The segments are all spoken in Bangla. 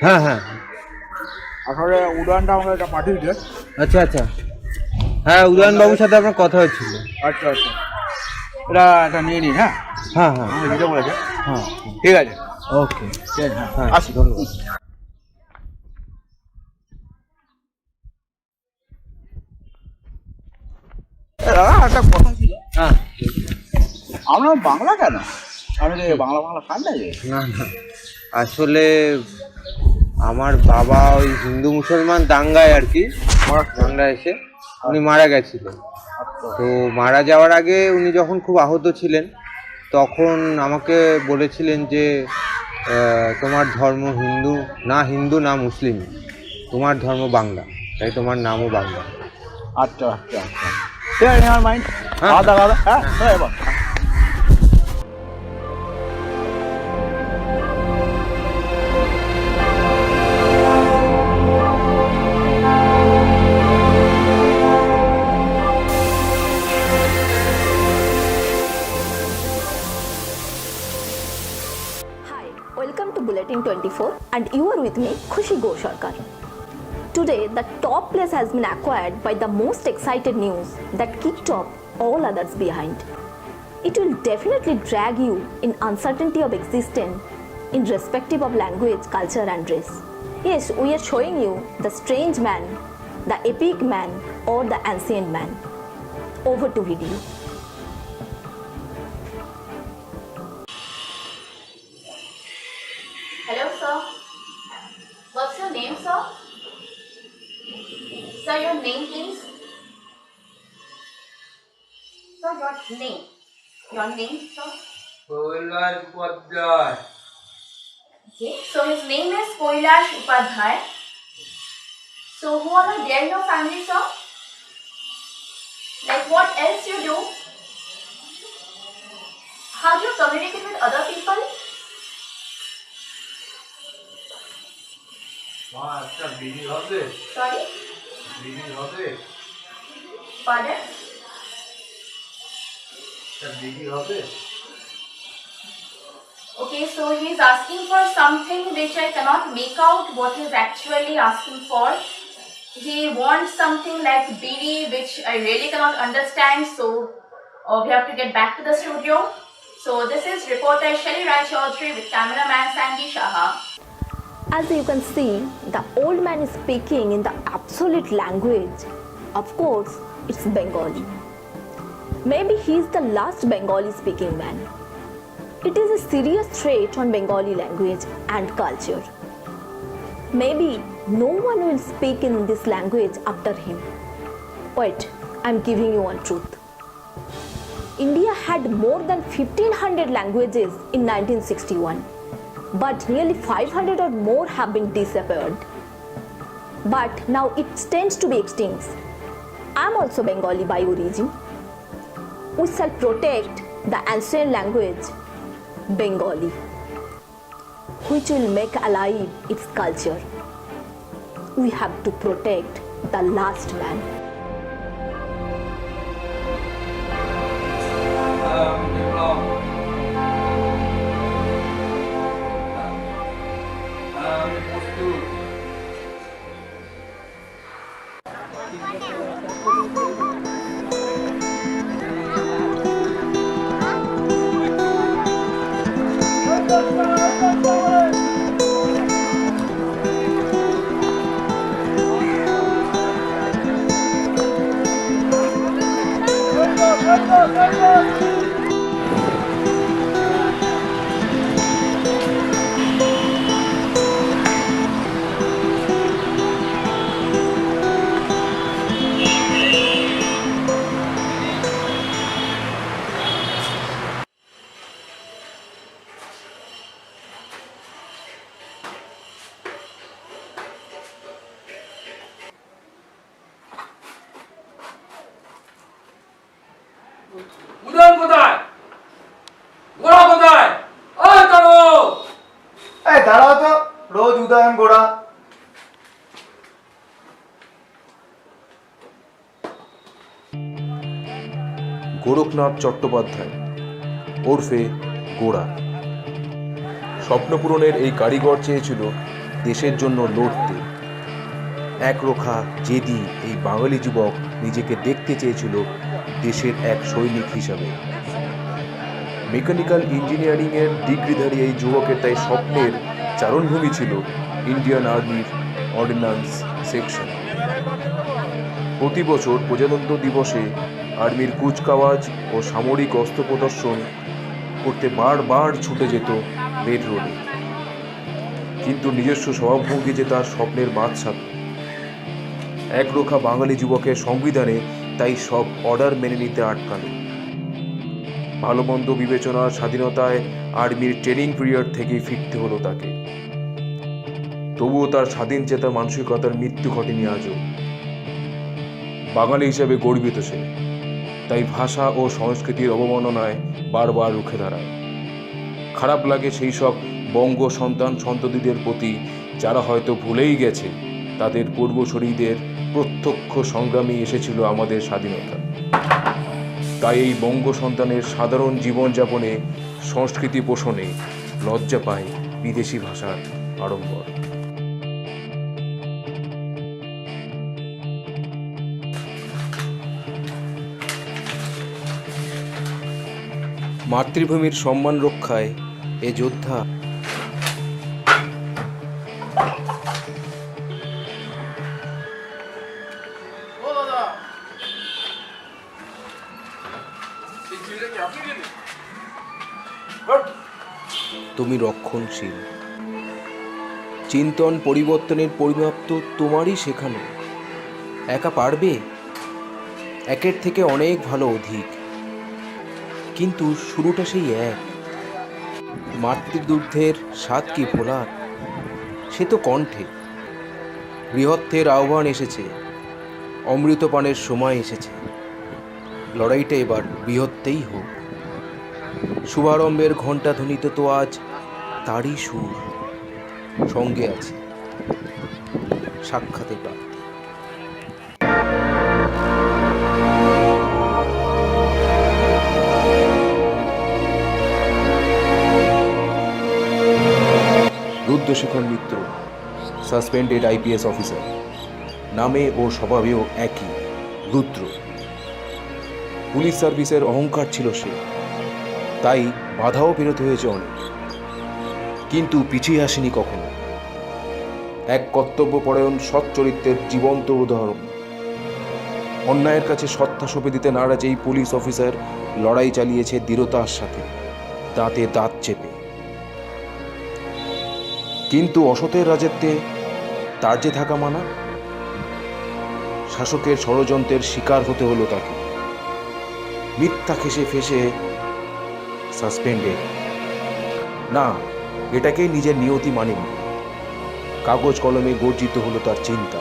হ্যাঁ হ্যাঁ। আসলে উড়ানটা আমাকে একটা পাঠিয়েছে। আচ্ছা আচ্ছা, হ্যাঁ উদয়ন বাবুর সাথে আপনার কথা হচ্ছিল। আচ্ছা আচ্ছা, এটা নিয়ে নিন। হ্যাঁ হ্যাঁ হ্যাঁ আমাকে দিতে বলেছে। হ্যাঁ, ঠিক আছে, ওকে। ঠিক আছে, হ্যাঁ হ্যাঁ আসি। ধন্যবাদ। দাদা একটা কথা ছিল, হ্যাঁ আমরা বাংলা কেন? আমি তো বাংলা বাংলা খান না যে। না না, আসলে আমার বাবা ওই হিন্দু মুসলমান দাঙ্গায় আর কি, দাঙ্গায় এসে উনি মারা গেছিলেন। তো মারা যাওয়ার আগে উনি যখন খুব আহত ছিলেন তখন আমাকে বলেছিলেন যে তোমার ধর্ম হিন্দু না, হিন্দু না মুসলিম, তোমার ধর্ম বাংলা, তাই তোমার নামও বাংলা। আচ্ছা আচ্ছা আচ্ছা, ঠিক আছে, আমার মাইন্ড। হ্যাঁ। আলাদা আলাদা, হ্যাঁ এবার Hi, welcome to Bulletin 24 and you are with me, Khushi Gosharkar. Today, the top place has been acquired by the most excited news that kicked off all others behind. It will definitely drag you in uncertainty of existence in respective of language, culture and race. Yes, we are showing you the strange man, the epic man or the ancient man. Over to video. Hello, sir. What's your name, sir? Sir, your name, please. Sir, your name. Your name, sir. Kailash Upadhyay. Okay. So his name is Kailash Upadhyay. So who are there in your family, sir? Like what else you do? How do you communicate with other people? মা একটা বিড়ি হবে? Sorry? বিড়ি হবে? Pardon? একটা বিড়ি হবে? Okay, so he is asking for something which I cannot make out what he is actually asking for. He wants something like BD which I really cannot understand, so we have to get back to the studio. So this is reporter Shelly Rai Chaudhary with cameraman Sandy Shaha. As you can see, the old man is speaking in the absolute language. Of course, it's Bengali. Maybe he is the last Bengali speaking man. It is a serious threat on Bengali language and culture. Maybe no one will speak in this language after him. Wait, I'm giving you one truth. India had more than 1500 languages in 1961. But nearly 500 or more have been disappeared. But now it tends to be extinct. I'm also Bengali by origin. We shall protect the ancient language, Bengali, which will make alive its culture. We have to protect the last man. Udayan কোথায়? গোড়া কোথায়? ওই তারো! এই দাঁড়াও তো, রোজ উদয়ন গোড়া। গোরখনাথ চট্টোপাধ্যায় ওরফে গোড়া। স্বপ্নপূরণের এই কারিগর চেয়েছিল দেশের জন্য লড়তে। একরোখা জেদি এই বাঙালি যুবক নিজেকে দেখতে চেয়েছিল দেশের এক সৈনিক হিসাবে। মেকানিক্যাল ইঞ্জিনিয়ারিংয়ের ডিগ্রিধারী এই যুবকের তাই স্বপ্নের চারণভূমি ছিল ইন্ডিয়ান আর্মির অর্ডিন্যান্স সেকশন। প্রতি বছর প্রজাতন্ত্র দিবসে আর্মির কুচকাওয়াজ ও সামরিক অস্ত্র প্রদর্শন করতে বারবার ছুটে যেত রেড রোডে। কিন্তু নিজস্ব স্বভাবভঙ্গি যে তার স্বপ্নের বাদশা। একরোখা বাঙালি যুবকের সংবিধানে তাই সব অর্ডার মেনে নিতে আটকানো। ভালো মন্দ বিবেচনার স্বাধীনতায় আর্মির ট্রেনিং পিরিয়ড থেকেই ফিরতে হলো তাকে। তবুও তার স্বাধীন চেতা মানসিকতার মৃত্যু ঘটেনি আজও। বাঙালি হিসেবে গর্বিত সে, তাই ভাষা ও সংস্কৃতির অবমাননায় বারবার রুখে দাঁড়ায়। খারাপ লাগে সেই সব বঙ্গ সন্তান সন্ততিদের প্রতি যারা হয়তো ভুলেই গেছে তাদের পূর্বসূরীদের প্রত্যক্ষ সংগ্রামী এসেছিল আমাদের স্বাধীনতা। তাই এই বঙ্গ সন্তানের সাধারণ জীবনযাপনে, সংস্কৃতি পোষণে লজ্জা পায় বিদেশি ভাষার আড়ম্বর। মাতৃভূমির সম্মান রক্ষায় এ যোদ্ধা তুমি রক্ষণশীল। চিন্তন পরিবর্তনের পরিমাপ তো তোমারই শেখানো। একা পারবে? একের থেকে অনেক ভালো অধিক, কিন্তু শুরুটা সেই এক। মাতৃদুগ্ধের স্বাদ কি ভোলার? সে তো কণ্ঠে। বৃহত্তের আহ্বান এসেছে, অমৃতপানের সময় এসেছে। লড়াইটা এবার বৃহত্তেই হোক। শুভারম্ভের ঘণ্টা ধ্বনিত তো আজ তারই সুর। সঙ্গে আছে সাক্ষাতে প্রাপ্তি। রুদ্রশেখর মিত্র, সাসপেন্ডেড আইপিএস অফিসার, নামে ও স্বভাবেও একই, রুদ্র। পুলিশ সার্ভিসের অহংকার ছিল সে, তাই বাধাও পেরোতে হয়েছে অনেক, কিন্তু পিছিয়ে আসেনি কখনো। এক কর্তব্যপরায়ণ সৎ চরিত্রের জীবন্ত উদাহরণ। অন্যায়ের কাছে সত্তা সঁপে দিতে নারাজ এই পুলিশ অফিসার লড়াই চালিয়েছে দৃঢ়তার সাথে, দাঁতে দাঁত চেপে। কিন্তু অসতের রাজত্বে তার যে থাকা মানা। শাসকের ষড়যন্ত্রের শিকার হতে হলো তাকে। মিথ্যা খেসে ফেসে সাসপেন্ডেড না, এটাকেই নিজের নিয়তি মানেনি। কাগজ কলমে গর্জিত হলো তার চিন্তা।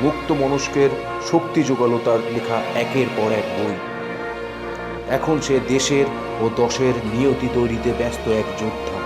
মুক্ত মনস্কের শক্তি জোগালো তার লেখা একের পর এক বই। এখন সে দেশের ও দশের নিয়তি তৈরিতে ব্যস্ত এক যোদ্ধা।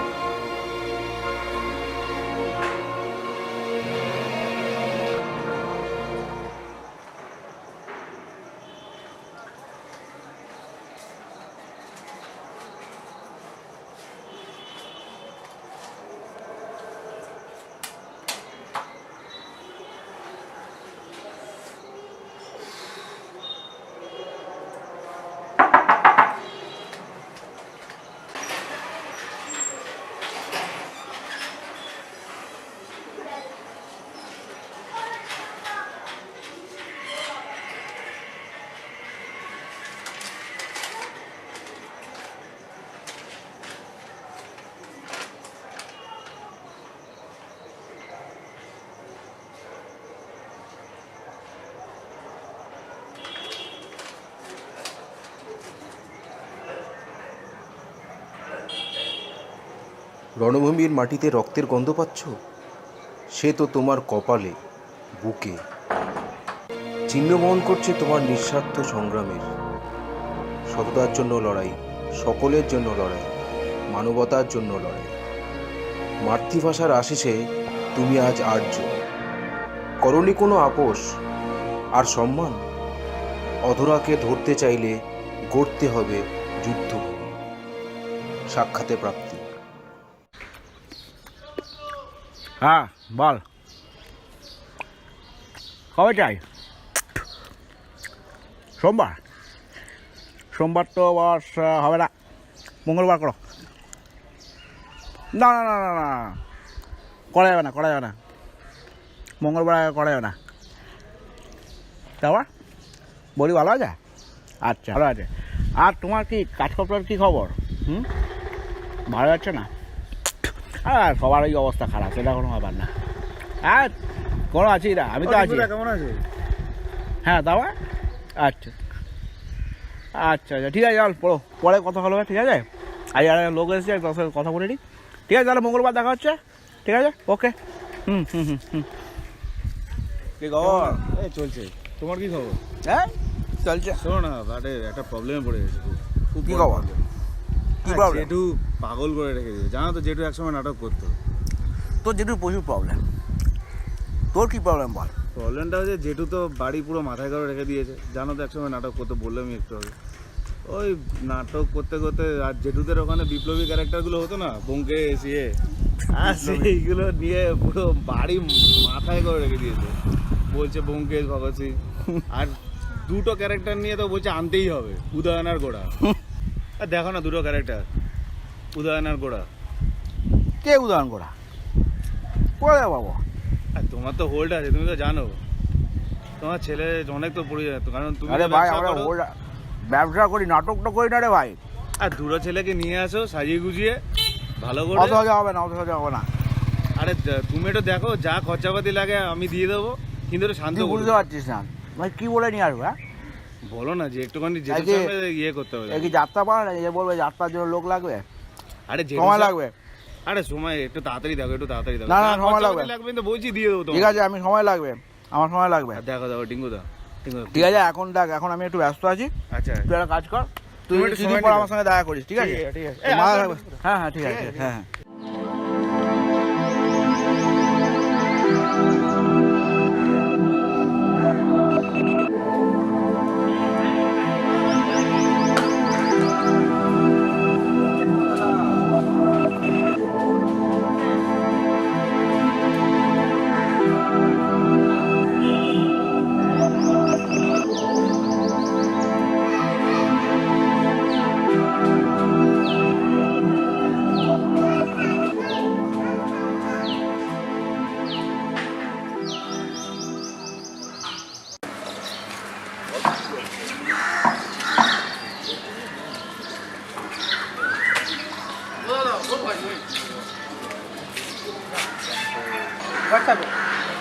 রণভূমির মাটিতে রক্তের গন্ধ পাচ্ছ? সে তো তোমার কপালে, বুকে চিহ্ন বহন করছে তোমার নিঃস্বার্থ সংগ্রামের। সততার জন্য লড়াই, সকলের জন্য লড়াই, মানবতার জন্য লড়াই। মাতৃভাষার আশিসে তুমি আজ আর্য। করনি কোনো আপোষ আর সম্মান। অধরাকে ধরতে চাইলে গড়তে হবে যুদ্ধভূমি। সাক্ষাতে প্রাপ্তি। হ্যাঁ বল কবে চাই সোমবার সোমবার তো বস হবে না মঙ্গলবার করো না না না না না করা যাবে না করা যাবে না মঙ্গলবার করা যাবে না তারপর বলি ভালো আছে আচ্ছা ভালো আছে আর তোমার কি কাজকর্মের কী খবর ভালো যাচ্ছে না আর সবারই অবস্থা খারাপ সেটা কোনো ব্যাপার না আর কোনো আছি না আমি তো আছি কেমন আছে? হ্যাঁ তাও আচ্ছা আচ্ছা আচ্ছা ঠিক আছে চল পড়ো পরে কথা হলো ঠিক আছে আজ আর লোক এসেছে তোর সাথে কথা বলে নিই ঠিক আছে তাহলে মঙ্গলবার দেখা হচ্ছে ঠিক আছে ওকে হুম হুম হুম হুম কি খবর? এই চলছে। তোমার কি খবর? হ্যাঁ চলছে শোনো না, বাটে একটা প্রবলেমে পড়ে গেছে খুব কি বড় খবর? problem। কি আর problem? জেঠু পাগল করে রেখে দিয়েছে, জানো তো জেঠু একসময় নাটক করতো। তোর যেটুকু প্রচুর প্রবলেম তোর কি প্রবলেম বল প্রবলেমটা হচ্ছে জেঠু তো বাড়ি পুরো মাথায় করে রেখে দিয়েছে, জানো তো একসময় নাটক করতো, বললামই একটু আগে। ওই নাটক করতে করতে আর জেঠুদের ওখানে বিপ্লবী ক্যারেক্টারগুলো হতো না, ব্যোমকেশ ইয়ে, আর সেইগুলো নিয়ে পুরো বাড়ি মাথায় করে রেখে দিয়েছে। বলছে ব্যোমকেশ, ভগৎ সিং, আর দুটো ক্যারেক্টার নিয়ে তো বলছে আনতেই হবে, উদয়ন আর গোড়া। আর দেখো না দুটো ক্যারেক্টার, উদয়ন আর গোড়া। কে উদাহরণ করা কোথায় বাবু আর তোমার তো হোল্ড আছে, তুমি তো জানো, তোমার ছেলে অনেক তো পড়ে যেত, কারণ তুমি আরে তো ভাই ব্যবসা আমরা করো। ব্যবসা করি নাটকটা করি না রে ভাই আর দুটো ছেলেকে নিয়ে আসো সাজিয়ে গুজিয়ে ভালো করে। অত সোজা হবে না অত সোজা হবে না আরে তুমি একটু দেখো, যা খরচাপাতি লাগে আমি দিয়ে দেবো, কিন্তু একটু শান্ত তুই করো। বুঝতে পারছিস না ভাই কি বলে নিয়ে আসবো হ্যাঁ বলো না যে একটুখানি জেঠুর আজকে- সঙ্গে ইয়ে করতে হবে। এই কি যাত্রা পারে না যে বলবে যাত্রার জন্য লোক লাগবে আরে জেঠুর সময় সঙ্গে- লাগবে আরে সময় একটু তাড়াতাড়ি দেখো, একটু তাড়াতাড়ি দেখো। না, না, যা সময় খরচাপাতি লাগবে। লাগবে তো বলছি দিয়ে দেবো ঠিক তোমাকে। আছে আমি সময় লাগবে আমার সময় লাগবে আর দেখো দেখো টিঙ্গু দা, টিঙ্গু দা। ঠিক আছে এখন দেখ এখন আমি একটু ব্যস্ত আছি আচ্ছা তুই একটা কাজ কর তুই তুমি একটু কিছুদিন সময় পর নিবে। আমার সঙ্গে দেখা করিস ঠিক আছে ঠিক আছে। তোর মাথা থাকবে। হ্যাঁ হ্যাঁ ঠিক আছে হ্যাঁ হ্যাঁ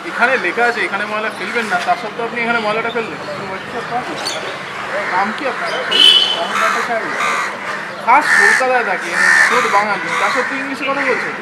এখানে লেখা আছে এখানে ময়লা ফেলবেন না, তার সত্ত্বেও আপনি এখানে ময়লাটা ফেললেন। নাম কি আপনার? খাস কলকাতায় থাকেন, শুধ বাঙালি, তার সত্ত্বেও ইংলিশে কথা বলছেন।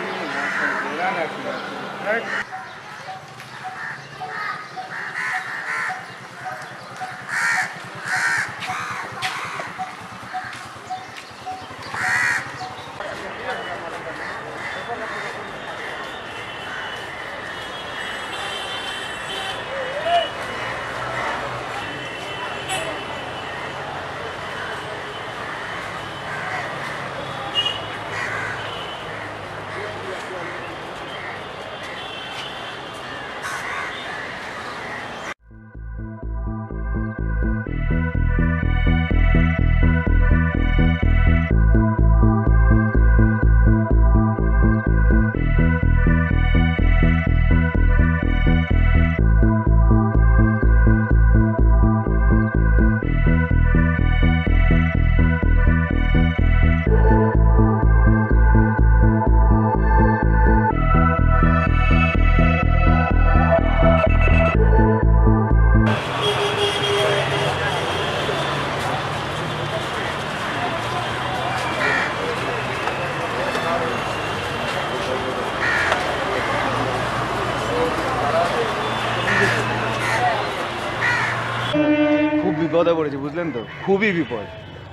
খুব বিপদে পড়েছি বুঝলেন তো, খুবই বিপদ।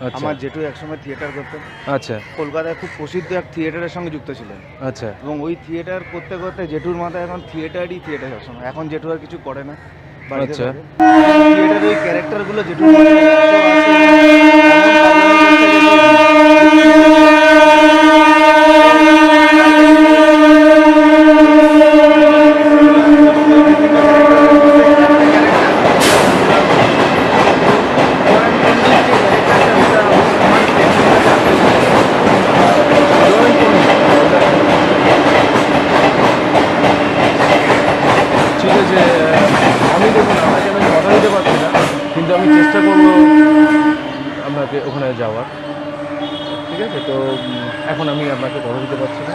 আচ্ছা আমার জেঠু একসময় থিয়েটার করতেন, আচ্ছা কলকাতায় খুব প্রসিদ্ধ এক থিয়েটারের সঙ্গে যুক্ত ছিলেন, আচ্ছা এবং ওই থিয়েটার করতে করতে জেঠুর মাথায় এখন থিয়েটারই থিয়েটার সবসময়। এখন জেঠু আর কিছু করে না, বাড়িতে আচ্ছা। থাকে। থিয়েটারের ওই ক্যারেক্টারগুলো জেঠুর মাথায় এত আসে, এমন পাগলামি করছে জেঠু। আপনাকে ওখানে যাওয়ার, ঠিক আছে? তো এখন আমি আপনাকে কথা দিতে পারছি না,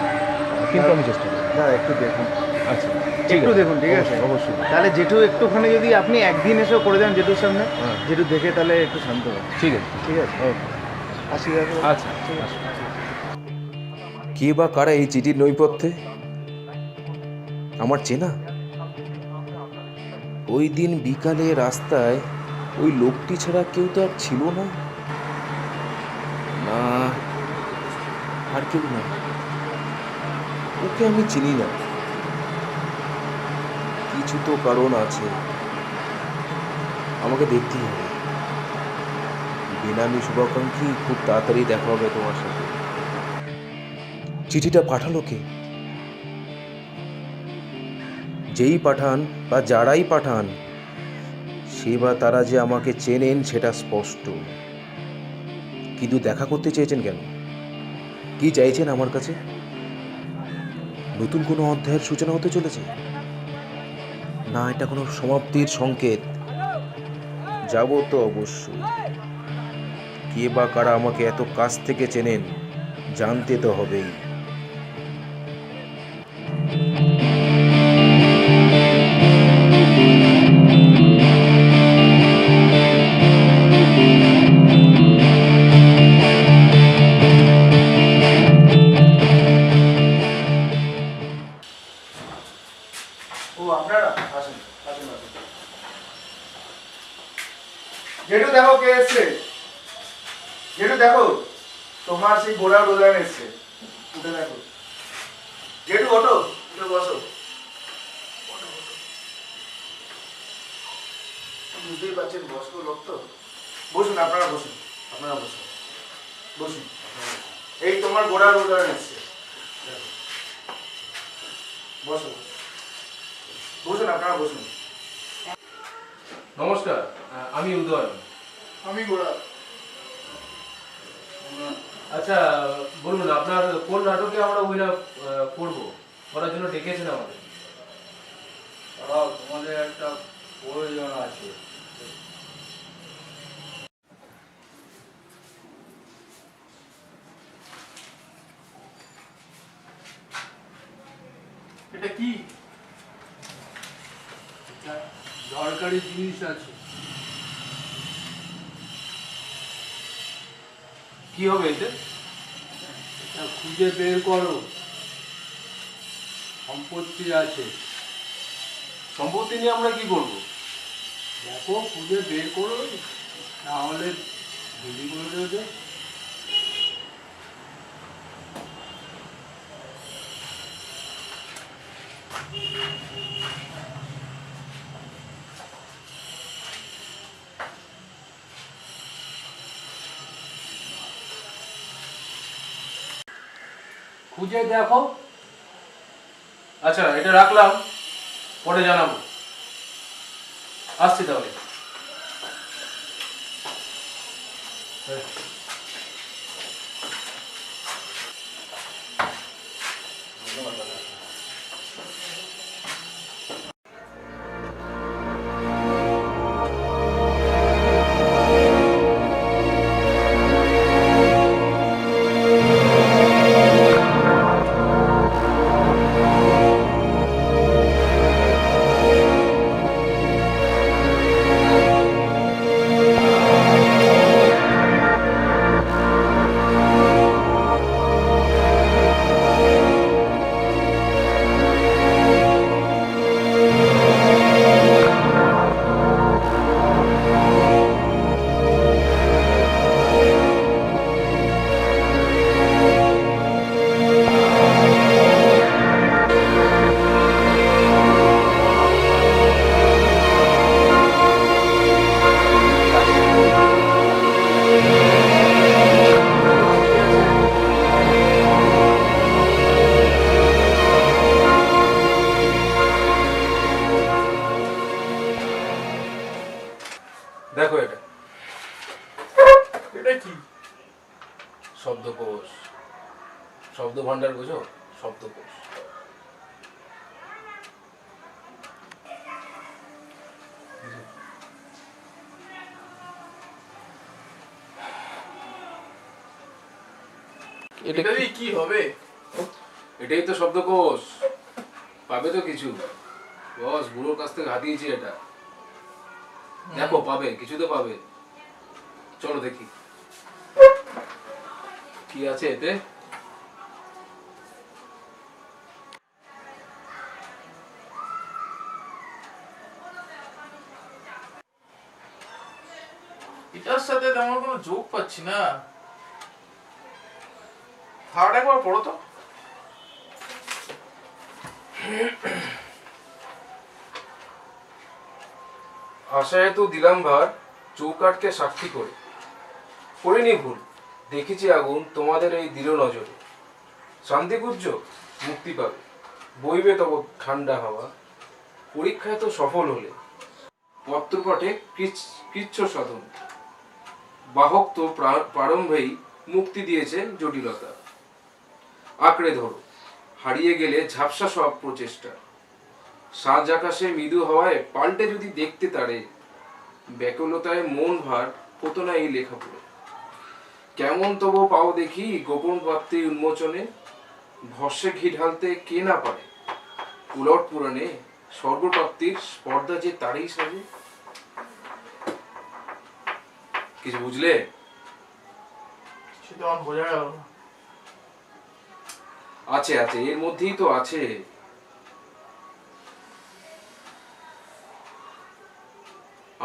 কিন্তু আমি চেষ্টা করব। দাদা একটু দেখুন, আচ্ছা, ঠিক একটু আছে, দেখুন, ঠিক আছে? অবশ্যই। তাহলে জেঠু একটুখানি যদি আপনি একদিন এসেও করে দেন জেঠুর সামনে, হ্যাঁ। জেঠু দেখে তাহলে একটু শান্ত হবে। ঠিক আছে, ঠিক আছে, ওকে, আসি দাদা। আচ্ছা, ঠিক আছে। কে বা কারা এই চিঠির নৈপথ্যে? আমার চেনা? ওই দিন বিকালে রাস্তায় ওই লোকটি ছাড়া কেউ তো আর ছিল না। না, আর কেউ না। ওকে আমি চিনি না। কিছু তো কারণ আছে, আমাকে দেখতেই হবে। বেনামি শুভাকাঙ্ক্ষী, খুব তাড়াতাড়ি দেখা হবে তোমার সাথে। চিঠিটা পাঠালো কে? যেই পাঠান বা যারাই পাঠান, সে বা তারা যে আমাকে চেনেন সেটা স্পষ্ট। কিন্তু দেখা করতে চেয়েছেন কেন? কি চাইছেন আমার কাছে? নতুন কোনো অধ্যায়ের সূচনা হতে চলেছে? না, এটা কোনো সমাপ্তির সংকেত? যাব তো অবশ্যই। কে বা কারা আমাকে এত কাছ থেকে চেনেন, জানতে তো হবেই। ও আপনারা আসুন, আসুন, আসুন। জেঠু দেখো কে এসছে। জেঠু দেখো, তোমার সেই গোড়া রোদান এসছে। উঠে দেখো। জেঠু ওঠো, উঠে বসো। বুঝতেই পারছেন বয়স্ক লোক তো। বসুন, আপনারা বসুন, আপনারা বসুন, বসুন। এই তোমার গোড়া রোদান এসছে। দেখো। বসো, বসুন, আপনারা বসুন। নমস্কার, আমি উদয়। আমি গোড়া। আচ্ছা, বলুন আপনার কোন নাটকে আমরা অভিনয় করবো, করার জন্য ডেকেছেন আমাদের? তোমাদের একটা প্রয়োজন আছে। এটা কি? একটা দরকারি জিনিস আছে। কি হবে এতে? এটা খুঁজে বের করো। সম্পত্তি আছে, সম্পত্তি নিয়ে আমরা কি করব? দেখো খুঁজে বের করো, নাহলে গুলি করে দেবে। খুঁজে দেখো। আচ্ছা, এটা রাখলাম, পরে জানাবো। আসছি তাহলে। দেখো এটা, এটা কি? শব্দকোষ, শব্দ ভান্ডার, বুঝো? শব্দকোষ। এটা দিয়ে কি হবে? এটাই তো শব্দকোষ, পাবে তো কিছু। বস বুড়োর কাছ থেকে হাতিয়েছি এটা, দেখো পাবে, কিছু তো পাবে। চলো দেখি কি আছে এতে। এটার সাথে তেমন কোনো যোগ পাচ্ছি না। থার্ড একবার পড়ো তো। আশায় তো দিলাম ভার, চৌকাঠকে সাক্ষী করে। করিনি ভুল, দেখেছি আগুন তোমাদের এই দৃঢ় নজরে। শান্তি খুঁজছো, মুক্তি পাবে, বইবে তব ঠান্ডা হাওয়া। পরীক্ষায় তো সফল হলে, পত্রপটে কৃচ্ছ সাধন। বাহক তো প্রারম্ভেই মুক্তি দিয়েছে জটিলতা। আঁকড়ে ধরো, হারিয়ে গেলে ঝাপসা সব প্রচেষ্টা। সাজ আকাশে মৃদু হওয়ায় পাল্টে যদি দেখতে তারে, ব্যাকুলতায় মন ভার হতো না এই লেখা পড়ে। কেমন তবু পাও দেখি গোপন প্রাপ্তি উন্মোচনে, ভস্যে ঘি ঢালতে কে না পারে। উলট পুরাণে সর্বপ্রাপ্তির স্পর্ধা যে তারই সাজে। কিছু বুঝলে? সেটা আমার বোঝা গেল না। আছে আছে, এর মধ্যেই তো আছে।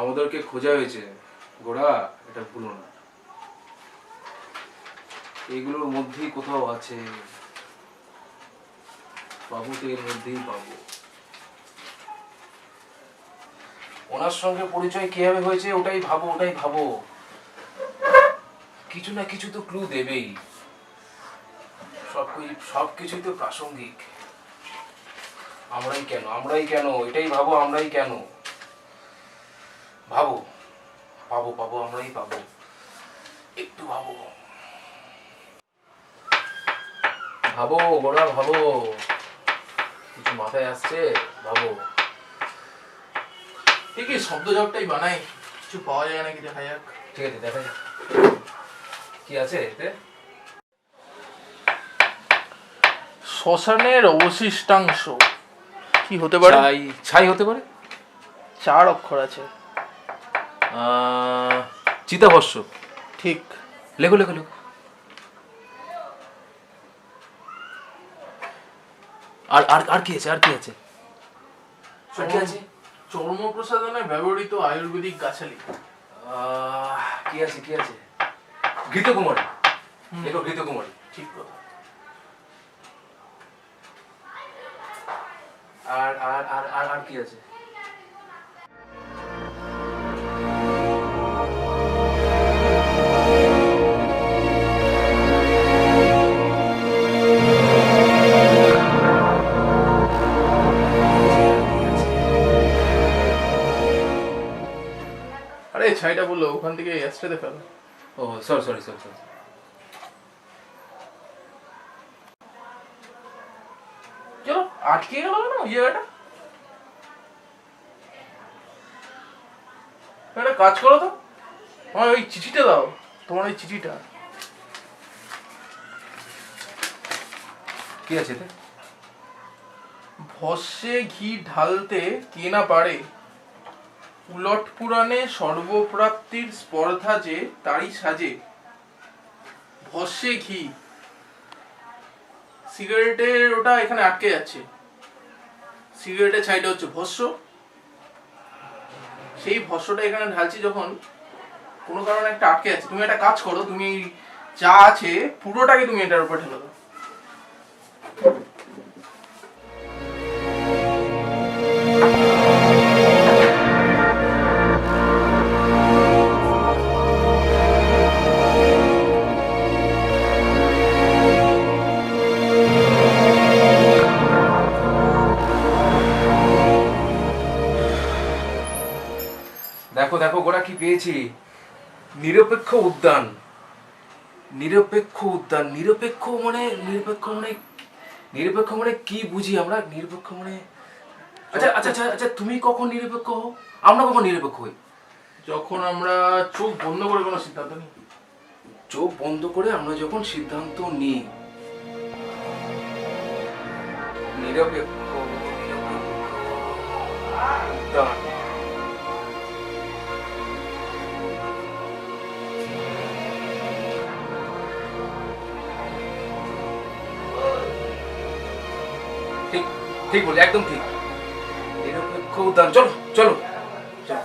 আমাদেরকে খোঁজা হয়েছে গোড়া, এটা ভুলো না। এগুলোর মধ্যেই কোথাও আছে, পাবো তো এর মধ্যেই পাবো। ওনার সঙ্গে পরিচয় কিভাবে হয়েছে ওটাই ভাবো, ওটাই ভাবো। কিছু না কিছু তো ক্লু দেবেই, সবকিছুই তো প্রাসঙ্গিক। আমরাই কেন এটাই ভাবো, আমরাই কেন ভাবো। পাবো আমরাই পাবো, একটু ভাবো গোড়া ভাবো। কিছু মাথায় আসছে, ভাবো। ঠিকই শব্দ জবটাই বানাই, কিছু পাওয়া যায় নাকি দেখা যাক। ঠিক আছে, দেখা যাক কি আছে এতে। শ্মশানের অবশিষ্টাংশ কি হতে পারে? ছাই হতে পারে। 4 অক্ষর আছে। চিতাভস্য। ঠিক। লেখো লেখো লেখো। আর আর আর কি আছে, আর কি আছে, আর কি আছে? চর্ম প্রসাধনে ব্যবহৃত আয়ুর্বেদিক গাছালি। কি আছে, কি আছে? ঘৃতকুমারী। লেখো ঘৃতকুমারী। ঠিক কথা। আর আর আর আর আর কি আছে? আরে ছাইটা বললো ওখান থেকে অ্যাস্ট্রেতে ফেলো। ও সরি। চলো আটকে গেল না ওই জায়গাটা। একটা কাজ করো তো, আমার ওই চিঠিটা দাও, তোমার ওই চিঠিটা। কি আছে এতে? ভস্যে ঘি ঢালতে কে না পারে, উলট পুরাণে সর্বপ্রাপ্তির স্পর্ধা যে তারই সাজে। ভস্যে ঘি, সিগারেটের ওটা এখানে আটকে যাচ্ছে। সিগারেটের ছাইটা হচ্ছে ভস্য, সেই ভস্যটা এখানে ঢালছি যখন কোনো কারণে একটা আটকে যাচ্ছে। তুমি একটা কাজ করো, তুমি যা আছে পুরোটাকে তুমি এটার উপর ঢেলে দাও। দেখো দেখো গোড়া কি পেয়েছি। নিরপেক্ষ উদ্যান। নিরপেক্ষ উদ্যান, নিরপেক্ষ মানে কি বুঝি আমরা? নিরপেক্ষ মানে আচ্ছা আচ্ছা আচ্ছা আচ্ছা, তুমি কখন নিরপেক্ষ হও, আমরা কখন নিরপেক্ষ হই? যখন আমরা চোখ বন্ধ করে কোনো সিদ্ধান্ত নিই। চোখ বন্ধ করে আমরা যখন সিদ্ধান্ত নিই, নিরপেক্ষ উদ্যান। ঠিক ঠিক বলি, একদম ঠিক। নিরপেক্ষ উদ্যান, চলো চলো চলো।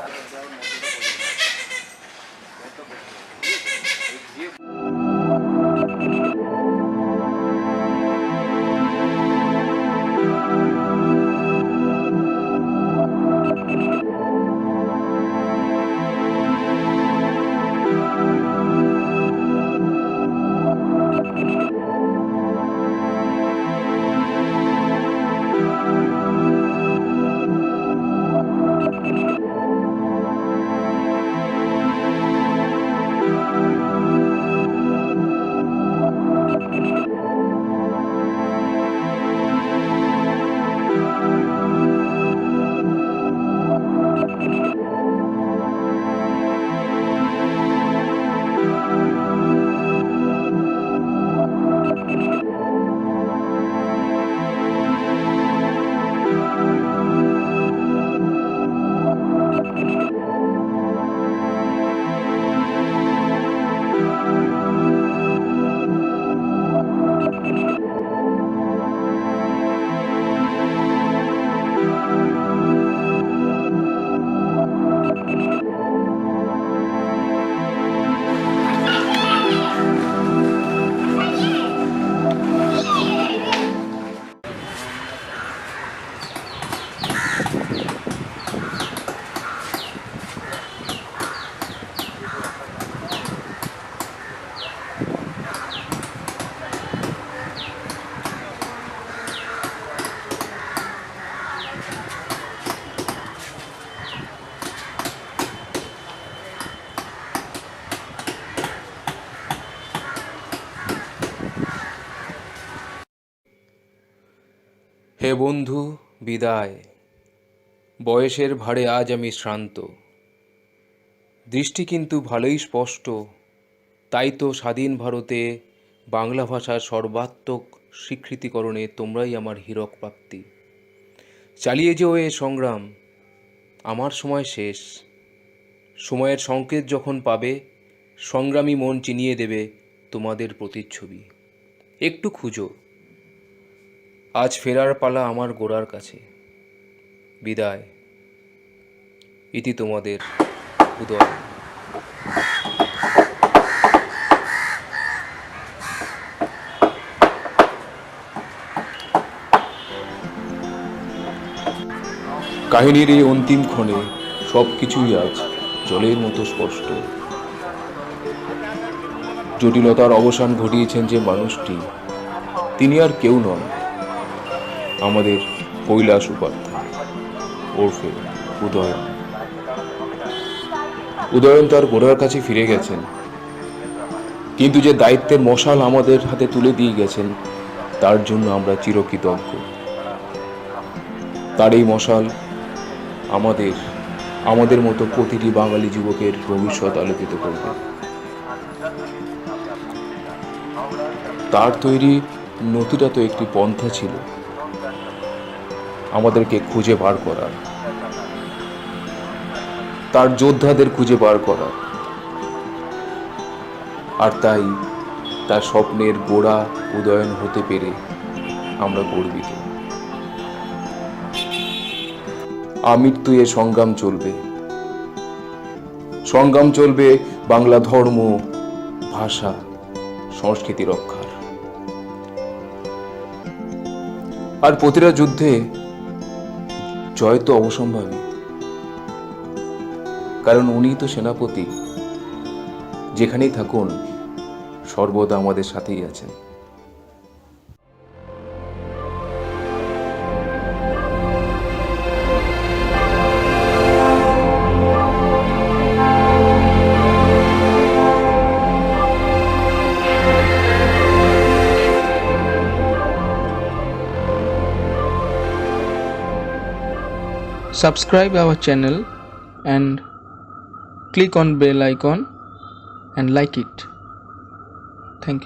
হে বন্ধু বিদায়, বয়সের ভারে আজ আমি শ্রান্ত, দৃষ্টি কিন্তু ভালোই স্পষ্ট, তাই তো স্বাধীন ভারতে বাংলা ভাষার সর্বাত্মক স্বীকৃতিকরণে তোমরাই আমার হীরক প্রাপ্তি। চালিয়ে যেও এ সংগ্রাম, আমার সময় শেষ, সময়ের সংকেত যখন পাবে সংগ্রামী মন চিনিয়ে দেবে তোমাদের প্রতিচ্ছবি। একটু খুঁজো, আজ ফেরার পালা আমার গোড়ার কাছে। বিদায়, ইতি তোমাদের উদয়। কাহিনীর এই অন্তিম ক্ষণে সব কিছুই আজ জলের মতো স্পষ্ট। জটিলতার অবসান ঘটিয়েছেন যে মানুষটি, তিনি আর কেউ নন, আমাদের কৈলাস উপাধ্যায় ওরফে উদয়ন। উদয়ন তার গোড়ার কাছে ফিরে গেছেন, কিন্তু যে দায়িত্বের মশাল আমাদের হাতে তুলে দিয়ে গেছেন তার জন্য আমরা চিরকৃতজ্ঞ। তার এই মশাল আমাদের মতো প্রতিটি বাঙালি যুবকের ভবিষ্যৎ আলোকিত করবে। তার তৈরি নথিটা তো একটি পন্থা ছিল আমাদেরকে খুঁজে বার করার, তার যোদ্ধাদের খুঁজে বার করার, আর তাই তার স্বপ্নের গোড়া উদয়ন হতে পেরে আমরা গর্বিত। আমৃত্যু এ সংগ্রাম চলবে, সংগ্রাম চলবে বাংলা ধর্ম, ভাষা, সংস্কৃতি রক্ষার। আর প্রতিটা যুদ্ধে জয় তো অবসম্ভাবী, কারণ উনি তো সেনাপতি, যেখানেই থাকুন সর্বদা আমাদের সাথেই আছেন। Subscribe our channel and click on bell icon and like it. Thank you.